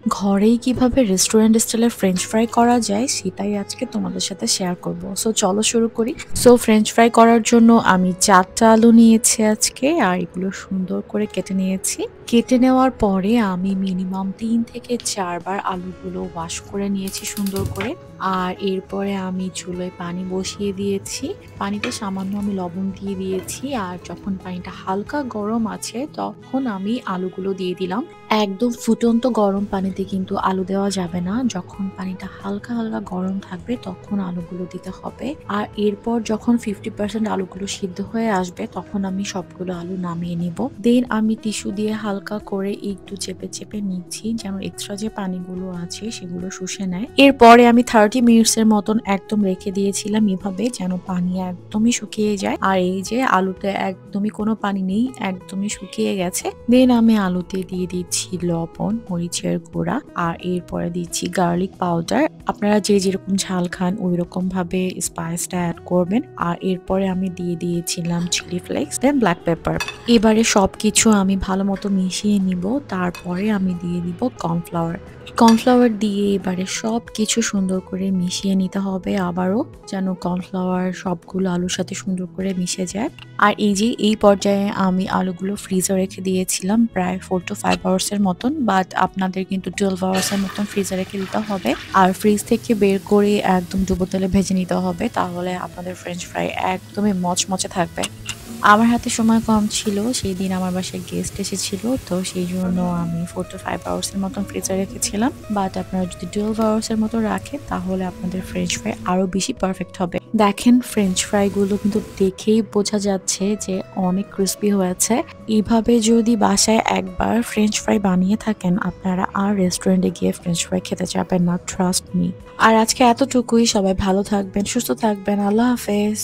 ঘরেই কিভাবে রেস্টুরেন্ট স্টাইলের ফ্রেঞ্চ ফ্রাই করা যায় সেটাই আজকে তোমাদের সাথে শেয়ার করব। সো চলো শুরু করি। সো ফ্রেঞ্চ ফ্রাই করার জন্য আমি 4টা আলু নিয়েছি আজকে, আর এগুলো সুন্দর করে কেটে নিয়েছি। কেটে নেওয়ার পরে আমি মিনিমাম 3 থেকে 4 বার আলুগুলো ওয়াশ করে নিয়েছি সুন্দর করে। আর এরপরে আমি চুলোয় পানি বসিয়ে দিয়েছি। পানিতে সামান্য আমি লবণ দিয়ে দিয়েছি, আর যখন পানিটা হালকা গরম আছে তখন আমি আলুগুলো দিয়ে দিলাম। একদম ফুটন্ত গরম পানিতে কিন্তু আলু দেওয়া যাবে না। যখন পানিটা হালকা হালকা গরম থাকবে তখন আলুগুলো দিতে হবে। আর এরপর যখন 50% আলুগুলো সিদ্ধ হয়ে আসবে তখন আমি সবগুলো আলু নামিয়ে নিব। দেন আমি টিস্যু দিয়ে হালকা করে একটু চেপে চেপে নিচ্ছি যেন এক্সট্রা যে পানিগুলো আছে সেগুলো শুষে নেয়। এরপরে আমি 30 মিনিটস এর মতন একদম রেখে দিয়েছিলাম এভাবে, যেন পানি একদমই শুকিয়ে যায়। আর এই যে আলুতে একদমই কোনো পানি নেই, একদমই শুকিয়ে গেছে। দেন আমি আলুতে দিয়ে দিচ্ছি লবণ, মরিচের গুঁড়া, আর এরপরে দিচ্ছি গার্লিক পাউডার। আপনারা যে যেরকম ঝাল খান ওই রকম ভাবে স্পাইসটা অ্যাড করবেন। আর এরপরে আমি দিয়ে দিয়েছিলাম চিলি ফ্লেক্স, দেন ব্ল্যাক পেপার। এবারে সবকিছু আমি ভালো মতো মিশিয়ে নিব। তারপরে আমি দিয়ে দিব কর্নফ্লাওয়ার। কর্নফ্লাওয়ার দিয়ে এবারে সবকিছু সুন্দর করে মিশিয়ে নিতে হবে আবারও, যেন কর্নফ্লাওয়ার সবগুলো আলুর সাথে সুন্দর করে মিশে যায়। আর এই যে এই পর্যায়ে আমি আলুগুলো ফ্রিজে রেখে দিয়েছিলাম প্রায় 4 to 5 আওয়ার্স এর মতন, বাট আপনাদের কিন্তু 12 আওয়ার্স এর মতন ফ্রিজে রেখে দিতে হবে। আর ফ্রিজ থেকে বের করে একদম ডুবো তেলে ভেজে নিতে হবে, তাহলে আপনাদের ফ্রেঞ্চ ফ্রাই একদমই মচমচে থাকবে। আমার হাতে সময় কম ছিল, সেই দিন আমার বাসায় গেস্ট এসেছিল, তো সেই জন্য আমি 4 to 5 আওয়ার্স এর মতন ফ্রিজে রেখেছিলাম। বাট আপনারা যদি 12 আওয়ার্স এর মতো রাখেন তাহলে আপনাদের ফ্রেঞ্চ ফ্রাই আরো বেশি পারফেক্ট হবে। দেখেন ফ্রেঞ্চ ফ্রাই গুলো কিন্তু দেখেই বোঝা যাচ্ছে যে অনেক ক্রিস্পি হয়েছে। এইভাবে যদি বাসায় একবার ফ্রেঞ্চ ফ্রাই বানিয়ে থাকেন আপনারা আর রেস্টুরেন্টে গিয়ে ফ্রেঞ্চ ফ্রাই খেতে যাবেন না, ট্রাস্ট মি। আর আজকে এতটুকুই। সবাই ভালো থাকবেন, সুস্থ থাকবেন। আল্লাহ হাফেজ।